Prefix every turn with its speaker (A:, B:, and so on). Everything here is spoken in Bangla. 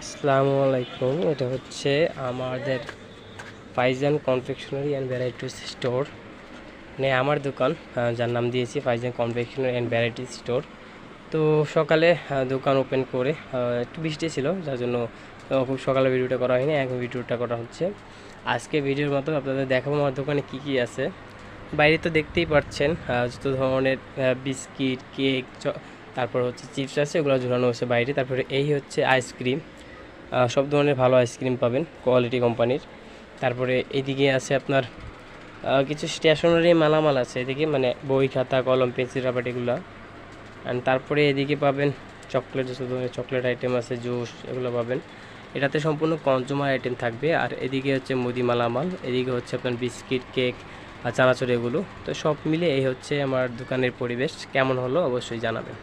A: আসসালামু আলাইকুম। এটা হচ্ছে আমাদের Faizan confectionery and varieties store, মানে আমার দোকান, যার নাম দিয়েছি Faizan confectionery and varieties store. তো সকালে দোকান ওপেন করে একটু বৃষ্টি ছিল, যার জন্য খুব সকালে ভিডিওটা করা হয়নি। এখন ভিডিওটা করা হচ্ছে। আজকে ভিডিওর মতো আপনাদের দেখাবো আমার দোকানে কী কী আছে। বাইরে তো দেখতেই পাচ্ছেন যত ধরনের বিস্কিট, কেক, তারপর হচ্ছে চিপস আছে, ওগুলো ঝুলানো হচ্ছে বাইরে। তারপরে এই হচ্ছে আইসক্রিম, সব ধরনের ভালো আইসক্রিম পাবেন কোয়ালিটি কোম্পানির। তারপরে এদিকে আছে আপনার কিছু স্টেশনারি মালামাল আছে এদিকে, মানে বই, খাতা, কলম, পেন্সিল, রাবার এগুলো। অ্যান্ড তারপরে এদিকে পাবেন চকলেট, যত ধরনের চকলেট আইটেম আছে, জুস, এগুলো পাবেন। এটাতে সম্পূর্ণ কনজুমার আইটেম থাকবে। আর এদিকে হচ্ছে মুদি মালামাল, এদিকে হচ্ছে আপনার বিস্কিট, কেক আর চানাচুর, এগুলো। তো সব মিলে এই হচ্ছে আমার দোকানের পরিবেশ। কেমন হলো অবশ্যই জানাবেন।